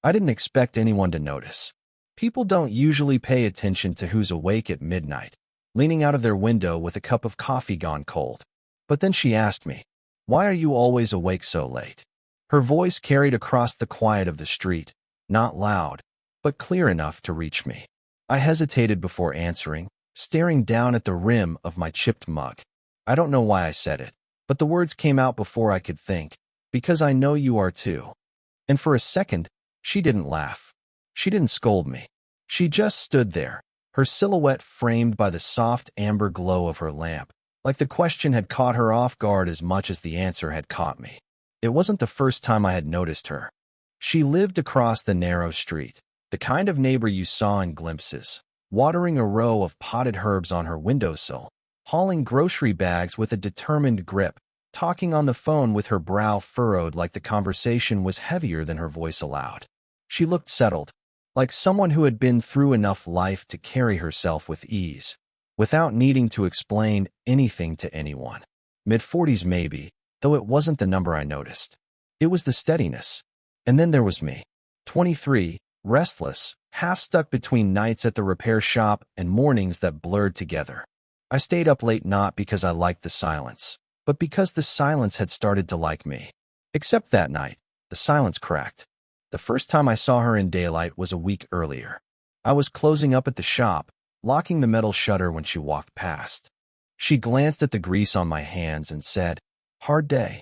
I didn't expect anyone to notice. People don't usually pay attention to who's awake at midnight, leaning out of their window with a cup of coffee gone cold. But then she asked me, "Why are you always awake so late?" Her voice carried across the quiet of the street, not loud, but clear enough to reach me. I hesitated before answering, staring down at the rim of my chipped mug. I don't know why I said it, but the words came out before I could think, "Because I know you are too." And for a second, she didn't laugh. She didn't scold me. She just stood there, her silhouette framed by the soft amber glow of her lamp, like the question had caught her off guard as much as the answer had caught me. It wasn't the first time I had noticed her. She lived across the narrow street, the kind of neighbor you saw in glimpses, watering a row of potted herbs on her windowsill, hauling grocery bags with a determined grip, talking on the phone with her brow furrowed like the conversation was heavier than her voice allowed. She looked settled, like someone who had been through enough life to carry herself with ease, without needing to explain anything to anyone. Mid-40s maybe, though it wasn't the number I noticed. It was the steadiness. And then there was me, 23, restless, half stuck between nights at the repair shop and mornings that blurred together. I stayed up late not because I liked the silence, but because the silence had started to like me. Except that night, the silence cracked. The first time I saw her in daylight was a week earlier. I was closing up at the shop, locking the metal shutter when she walked past. She glanced at the grease on my hands and said, "Hard day."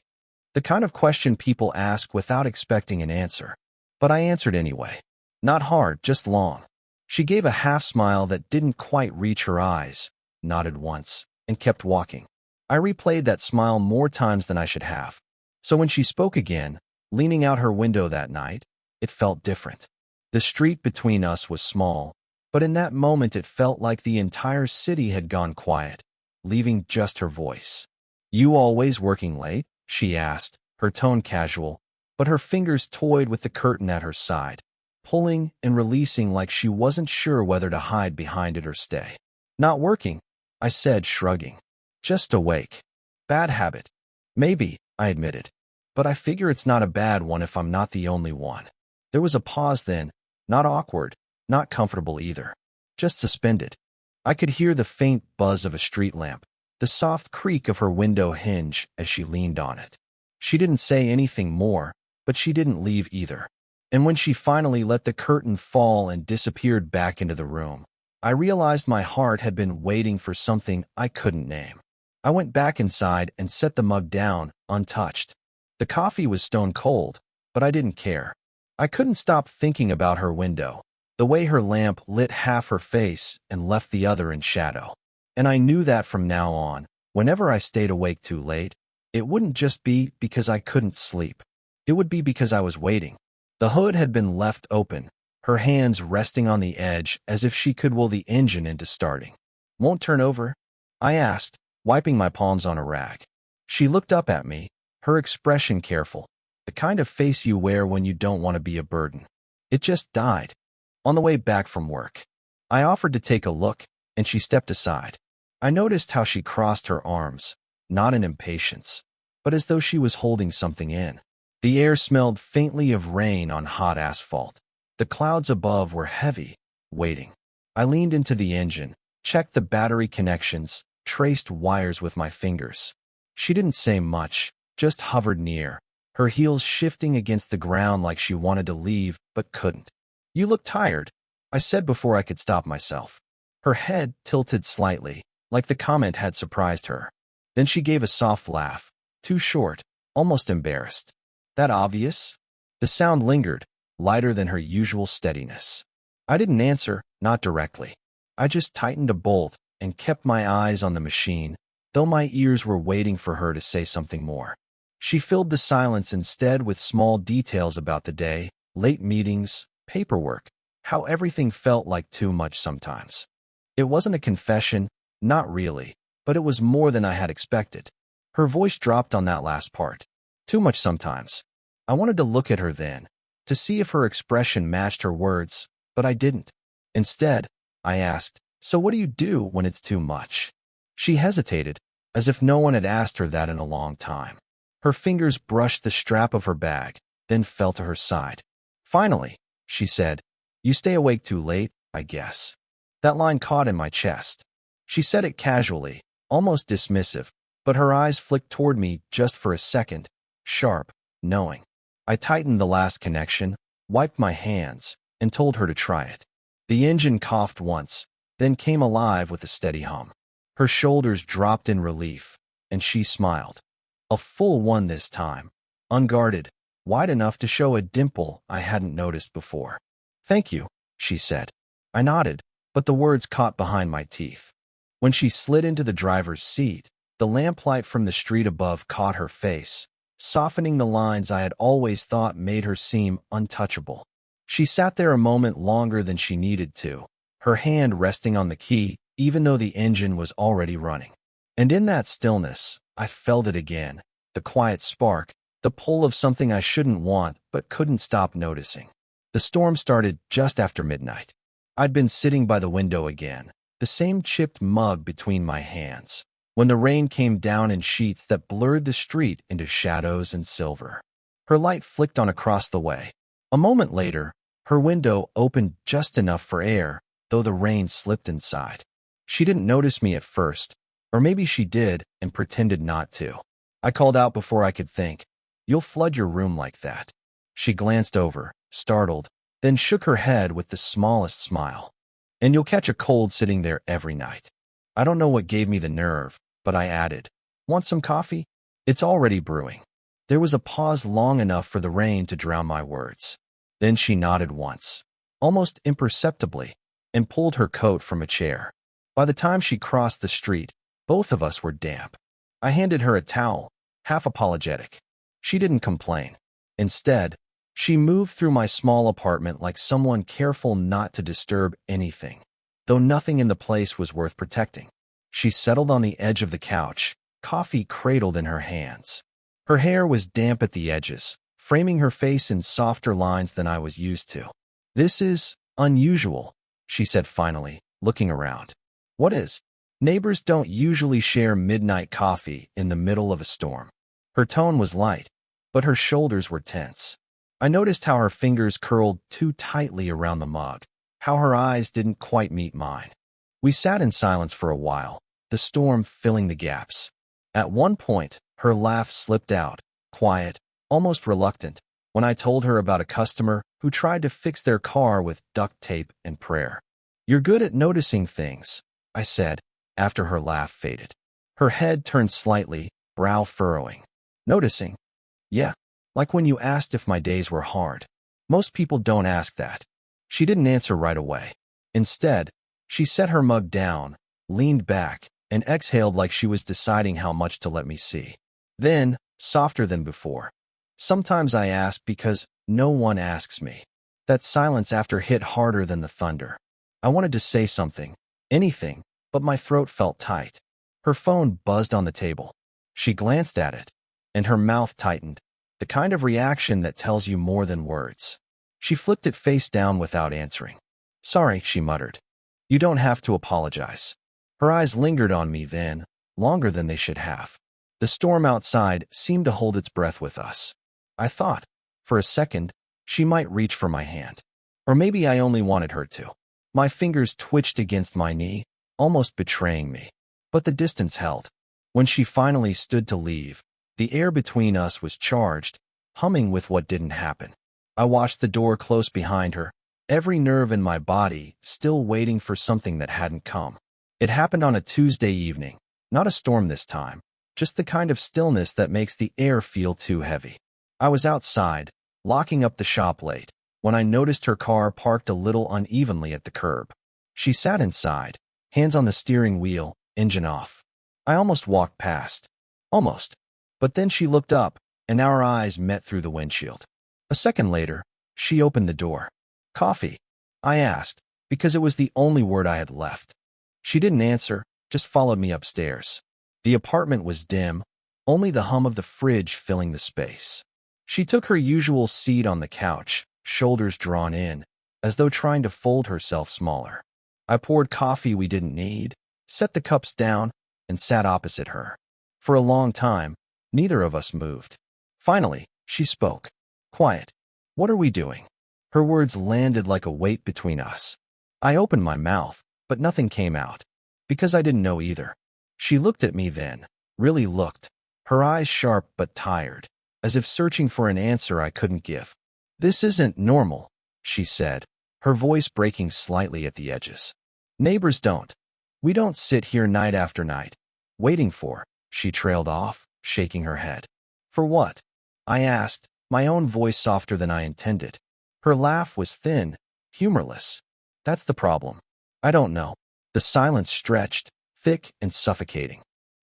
The kind of question people ask without expecting an answer. But I answered anyway. Not hard, just long. She gave a half smile that didn't quite reach her eyes, nodded once, and kept walking. I replayed that smile more times than I should have. So when she spoke again, leaning out her window that night, it felt different. The street between us was small, but in that moment it felt like the entire city had gone quiet, leaving just her voice. "You always working late?" she asked, her tone casual, but her fingers toyed with the curtain at her side, pulling and releasing like she wasn't sure whether to hide behind it or stay. "Not working," I said, shrugging. "Just awake. Bad habit." "Maybe," I admitted, "but I figure it's not a bad one if I'm not the only one." There was a pause then, not awkward, not comfortable either, just suspended. I could hear the faint buzz of a street lamp, the soft creak of her window hinge as she leaned on it. She didn't say anything more, but she didn't leave either. And when she finally let the curtain fall and disappeared back into the room, I realized my heart had been waiting for something I couldn't name. I went back inside and set the mug down, untouched. The coffee was stone cold, but I didn't care. I couldn't stop thinking about her window, the way her lamp lit half her face and left the other in shadow. And I knew that from now on, whenever I stayed awake too late, it wouldn't just be because I couldn't sleep. It would be because I was waiting. The hood had been left open, her hands resting on the edge as if she could will the engine into starting. "Won't turn over?" I asked, wiping my palms on a rag. She looked up at me, her expression careful, the kind of face you wear when you don't want to be a burden. "It just died. On the way back from work." I offered to take a look, and she stepped aside. I noticed how she crossed her arms, not in impatience, but as though she was holding something in. The air smelled faintly of rain on hot asphalt. The clouds above were heavy, waiting. I leaned into the engine, checked the battery connections, traced wires with my fingers. She didn't say much, just hovered near, her heels shifting against the ground like she wanted to leave but couldn't. "You look tired," I said before I could stop myself. Her head tilted slightly, like the comment had surprised her. Then she gave a soft laugh, too short, almost embarrassed. "That obvious?" The sound lingered, lighter than her usual steadiness. I didn't answer, not directly. I just tightened a bolt and kept my eyes on the machine, though my ears were waiting for her to say something more. She filled the silence instead with small details about the day, late meetings, paperwork, how everything felt like too much sometimes. It wasn't a confession, not really, but it was more than I had expected. Her voice dropped on that last part. Too much sometimes. I wanted to look at her then, to see if her expression matched her words, but I didn't. Instead, I asked, "So what do you do when it's too much?" She hesitated, as if no one had asked her that in a long time. Her fingers brushed the strap of her bag, then fell to her side. "Finally," she said. You stay awake too late, I guess. That line caught in my chest. She said it casually, almost dismissive, but her eyes flicked toward me just for a second, sharp, knowing. I tightened the last connection, wiped my hands, and told her to try it. The engine coughed once, then came alive with a steady hum. Her shoulders dropped in relief, and she smiled. A full one this time, unguarded, wide enough to show a dimple I hadn't noticed before. Thank you, she said. I nodded, but the words caught behind my teeth. When she slid into the driver's seat, the lamplight from the street above caught her face, softening the lines I had always thought made her seem untouchable. She sat there a moment longer than she needed to, her hand resting on the key, even though the engine was already running. And in that stillness, I felt it again, the quiet spark, the pull of something I shouldn't want but couldn't stop noticing. The storm started just after midnight. I'd been sitting by the window again, the same chipped mug between my hands, when the rain came down in sheets that blurred the street into shadows and silver. Her light flicked on across the way. A moment later, her window opened just enough for air, though the rain slipped inside. She didn't notice me at first, or maybe she did and pretended not to. I called out before I could think, "You'll flood your room like that." She glanced over, startled, then shook her head with the smallest smile. "And you'll catch a cold sitting there every night." I don't know what gave me the nerve, but I added, "Want some coffee? It's already brewing." There was a pause long enough for the rain to drown my words. Then she nodded once, almost imperceptibly, and pulled her coat from a chair. By the time she crossed the street, both of us were damp. I handed her a towel, half apologetic. She didn't complain. Instead, she moved through my small apartment like someone careful not to disturb anything, though nothing in the place was worth protecting. She settled on the edge of the couch, coffee cradled in her hands. Her hair was damp at the edges, framing her face in softer lines than I was used to. "This is unusual," she said finally, looking around. "What is?" Neighbors don't usually share midnight coffee in the middle of a storm. Her tone was light, but her shoulders were tense. I noticed how her fingers curled too tightly around the mug, how her eyes didn't quite meet mine. We sat in silence for a while, the storm filling the gaps. At one point, her laugh slipped out, quiet, almost reluctant, when I told her about a customer who tried to fix their car with duct tape and prayer. "You're good at noticing things," I said, after her laugh faded. Her head turned slightly, brow furrowing. "Noticing? Yeah, like when you asked if my days were hard. Most people don't ask that." She didn't answer right away. Instead, she set her mug down, leaned back, and exhaled like she was deciding how much to let me see. Then, softer than before, "Sometimes I ask because no one asks me." That silence after hit harder than the thunder. I wanted to say something, anything, but my throat felt tight. Her phone buzzed on the table. She glanced at it, and her mouth tightened, the kind of reaction that tells you more than words. She flipped it face down without answering. "Sorry," she muttered. "You don't have to apologize." Her eyes lingered on me then, longer than they should have. The storm outside seemed to hold its breath with us. I thought, for a second, she might reach for my hand. Or maybe I only wanted her to. My fingers twitched against my knee, almost betraying me. But the distance held. When she finally stood to leave, the air between us was charged, humming with what didn't happen. I watched the door close behind her, every nerve in my body still waiting for something that hadn't come. It happened on a Tuesday evening, not a storm this time, just the kind of stillness that makes the air feel too heavy. I was outside, locking up the shop late, when I noticed her car parked a little unevenly at the curb. She sat inside, hands on the steering wheel, engine off. I almost walked past. Almost. But then she looked up, and our eyes met through the windshield. A second later, she opened the door. "Coffee?" I asked, because it was the only word I had left. She didn't answer, just followed me upstairs. The apartment was dim, only the hum of the fridge filling the space. She took her usual seat on the couch, shoulders drawn in, as though trying to fold herself smaller. I poured coffee we didn't need, set the cups down, and sat opposite her. For a long time, neither of us moved. Finally, she spoke. Quiet. "What are we doing?" Her words landed like a weight between us. I opened my mouth, but nothing came out, because I didn't know either. She looked at me then, really looked, her eyes sharp but tired, as if searching for an answer I couldn't give. "This isn't normal," she said, her voice breaking slightly at the edges. "Neighbors don't. We don't sit here night after night, waiting for," she trailed off, shaking her head. "For what?" I asked, my own voice softer than I intended. Her laugh was thin, humorless. "That's the problem. I don't know." The silence stretched, thick and suffocating.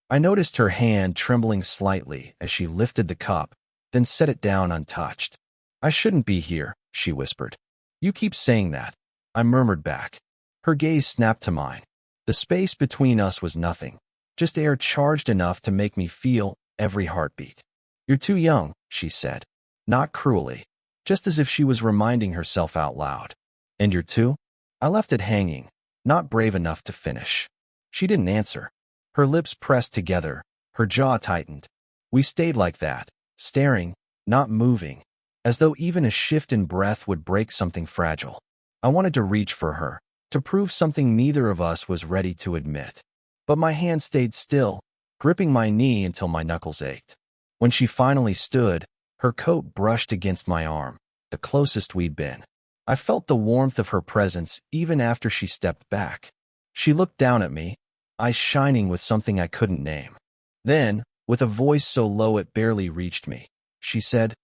I noticed her hand trembling slightly as she lifted the cup, then set it down untouched. "I shouldn't be here," she whispered. "You keep saying that," I murmured back. Her gaze snapped to mine. The space between us was nothing, just air charged enough to make me feel every heartbeat. "You're too young," she said, not cruelly, just as if she was reminding herself out loud. "And you're too?" I left it hanging, not brave enough to finish. She didn't answer. Her lips pressed together, her jaw tightened. We stayed like that, staring, not moving, as though even a shift in breath would break something fragile. I wanted to reach for her, to prove something neither of us was ready to admit. But my hand stayed still, gripping my knee until my knuckles ached. When she finally stood, her coat brushed against my arm, the closest we'd been. I felt the warmth of her presence even after she stepped back. She looked down at me, eyes shining with something I couldn't name. Then, with a voice so low it barely reached me, she said,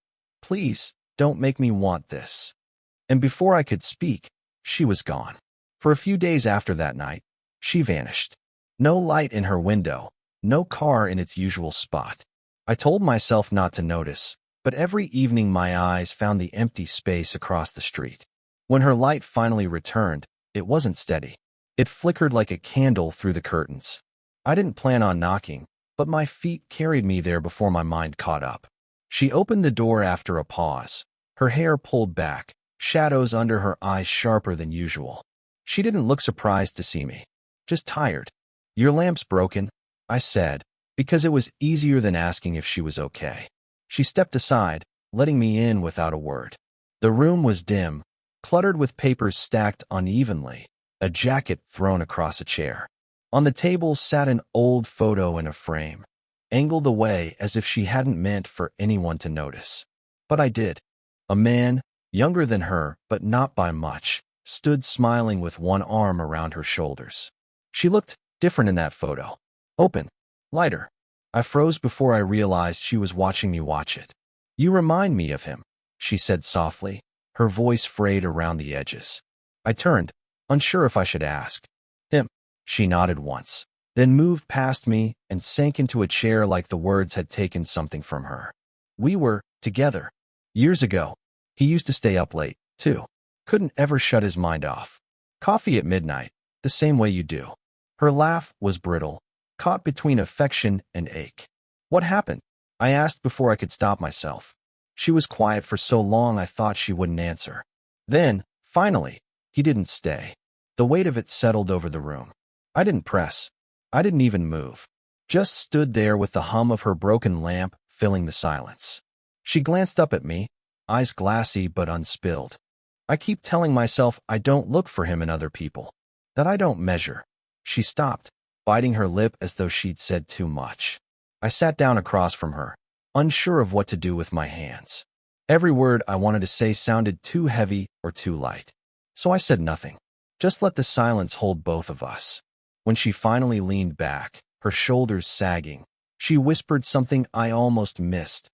"Please, don't make me want this." And before I could speak, she was gone. For a few days after that night, she vanished. No light in her window, no car in its usual spot. I told myself not to notice, but every evening my eyes found the empty space across the street. When her light finally returned, it wasn't steady. It flickered like a candle through the curtains. I didn't plan on knocking, but my feet carried me there before my mind caught up. She opened the door after a pause, her hair pulled back, shadows under her eyes sharper than usual. She didn't look surprised to see me, just tired. "Your lamp's broken," I said, because it was easier than asking if she was okay. She stepped aside, letting me in without a word. The room was dim, cluttered with papers stacked unevenly, a jacket thrown across a chair. On the table sat an old photo in a frame, angled away as if she hadn't meant for anyone to notice. But I did. A man, younger than her, but not by much, stood smiling with one arm around her shoulders. She looked different in that photo. Open. Lighter. I froze before I realized she was watching me watch it. "You remind me of him," she said softly, her voice frayed around the edges. I turned, unsure if I should ask. "Him." She nodded once, then moved past me and sank into a chair like the words had taken something from her. "We were together. Years ago. He used to stay up late, too. Couldn't ever shut his mind off. Coffee at midnight, the same way you do." Her laugh was brittle, caught between affection and ache. "What happened?" I asked before I could stop myself. She was quiet for so long I thought she wouldn't answer. Then, finally, "He didn't stay." The weight of it settled over the room. I didn't press. I didn't even move. Just stood there with the hum of her broken lamp filling the silence. She glanced up at me, eyes glassy but unspilled. "I keep telling myself I don't look for him in other people, that I don't measure." She stopped, biting her lip as though she'd said too much. I sat down across from her, unsure of what to do with my hands. Every word I wanted to say sounded too heavy or too light. So I said nothing. Just let the silence hold both of us. When she finally leaned back, her shoulders sagging, she whispered something I almost missed.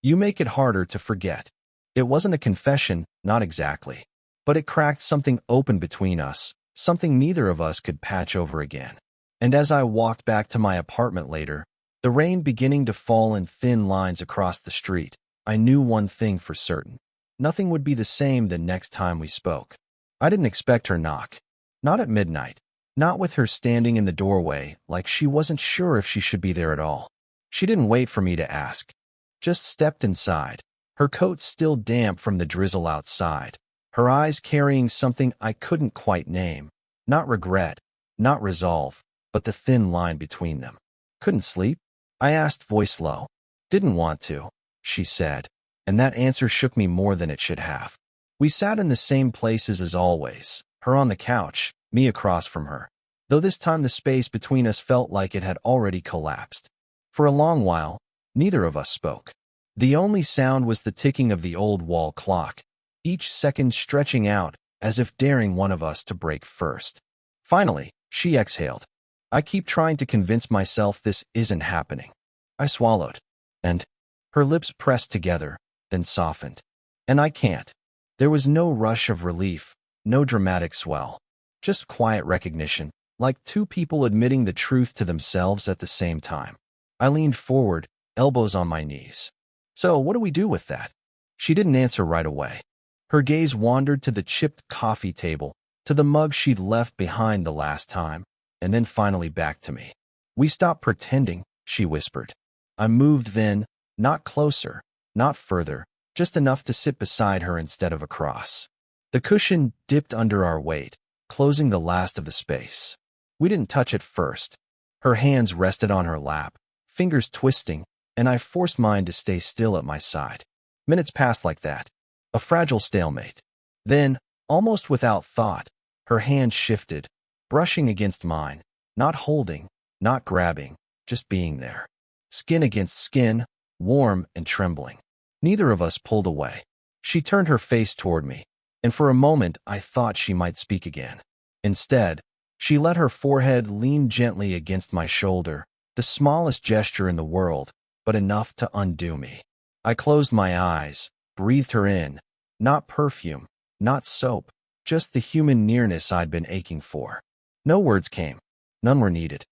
"You make it harder to forget." It wasn't a confession, not exactly. But it cracked something open between us, something neither of us could patch over again. And as I walked back to my apartment later, the rain beginning to fall in thin lines across the street, I knew one thing for certain. Nothing would be the same the next time we spoke. I didn't expect her knock. Not at midnight. Not with her standing in the doorway like she wasn't sure if she should be there at all. She didn't wait for me to ask. Just stepped inside, her coat still damp from the drizzle outside, her eyes carrying something I couldn't quite name. Not regret, not resolve, but the thin line between them. "Couldn't sleep?" I asked, voice low. "Didn't want to," she said, and that answer shook me more than it should have. We sat in the same places as always, her on the couch, me across from her, though this time the space between us felt like it had already collapsed. For a long while, neither of us spoke. The only sound was the ticking of the old wall clock, each second stretching out as if daring one of us to break first. Finally, she exhaled. I keep trying to convince myself this isn't happening. I swallowed, and her lips pressed together, then softened. And I can't. There was no rush of relief, no dramatic swell, just quiet recognition, like two people admitting the truth to themselves at the same time. I leaned forward, elbows on my knees. So, what do we do with that? She didn't answer right away. Her gaze wandered to the chipped coffee table, to the mug she'd left behind the last time, and then finally back to me. We stopped pretending, she whispered. I moved then, not closer, not further, just enough to sit beside her instead of across. The cushion dipped under our weight, closing the last of the space. We didn't touch at first. Her hands rested on her lap, fingers twisting, and I forced mine to stay still at my side. Minutes passed like that, a fragile stalemate. Then, almost without thought, her hand shifted, brushing against mine, not holding, not grabbing, just being there. Skin against skin, warm and trembling. Neither of us pulled away. She turned her face toward me, and for a moment I thought she might speak again. Instead, she let her forehead lean gently against my shoulder, the smallest gesture in the world, but enough to undo me. I closed my eyes, breathed her in, not perfume, not soap, just the human nearness I'd been aching for. No words came. None were needed.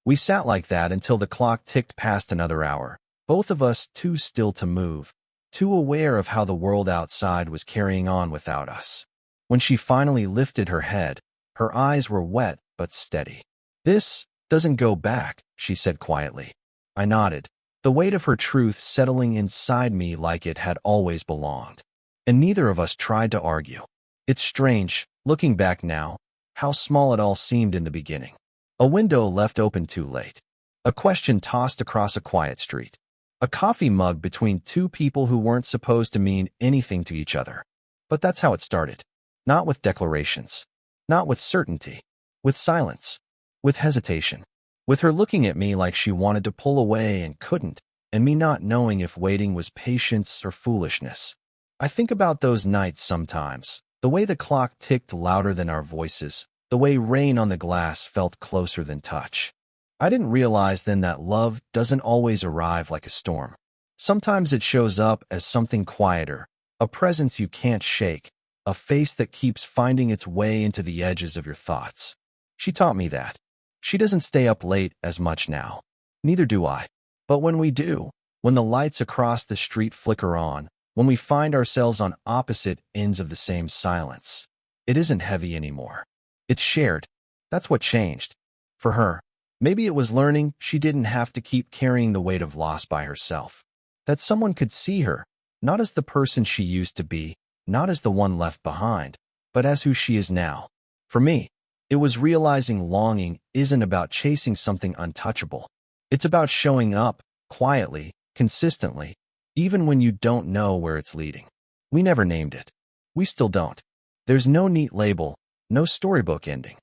We sat like that until the clock ticked past another hour, both of us too still to move, too aware of how the world outside was carrying on without us. When she finally lifted her head, her eyes were wet but steady. "This doesn't go back," she said quietly. I nodded, the weight of her truth settling inside me like it had always belonged. And neither of us tried to argue. It's strange, looking back now, how small it all seemed in the beginning. A window left open too late. A question tossed across a quiet street. A coffee mug between two people who weren't supposed to mean anything to each other. But that's how it started. Not with declarations. Not with certainty. With silence. With hesitation. With her looking at me like she wanted to pull away and couldn't, and me not knowing if waiting was patience or foolishness. I think about those nights sometimes, the way the clock ticked louder than our voices, the way rain on the glass felt closer than touch. I didn't realize then that love doesn't always arrive like a storm. Sometimes it shows up as something quieter, a presence you can't shake, a face that keeps finding its way into the edges of your thoughts. She taught me that. She doesn't stay up late as much now. Neither do I. But when we do, when the lights across the street flicker on, when we find ourselves on opposite ends of the same silence, it isn't heavy anymore. It's shared. That's what changed. For her, maybe it was learning she didn't have to keep carrying the weight of loss by herself. That someone could see her, not as the person she used to be, not as the one left behind, but as who she is now. For me, it was realizing longing isn't about chasing something untouchable. It's about showing up, quietly, consistently, even when you don't know where it's leading. We never named it. We still don't. There's no neat label, no storybook ending.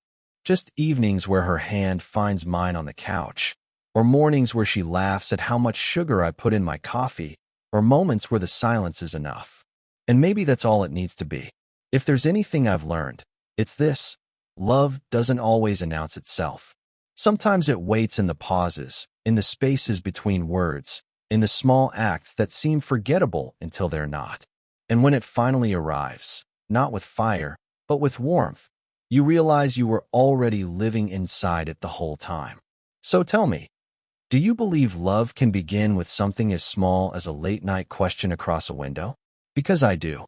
Just evenings where her hand finds mine on the couch, or mornings where she laughs at how much sugar I put in my coffee, or moments where the silence is enough. And maybe that's all it needs to be. If there's anything I've learned, it's this. Love doesn't always announce itself. Sometimes it waits in the pauses, in the spaces between words, in the small acts that seem forgettable until they're not. And when it finally arrives, not with fire, but with warmth, you realize you were already living inside it the whole time. So tell me, do you believe love can begin with something as small as a late-night question across a window? Because I do.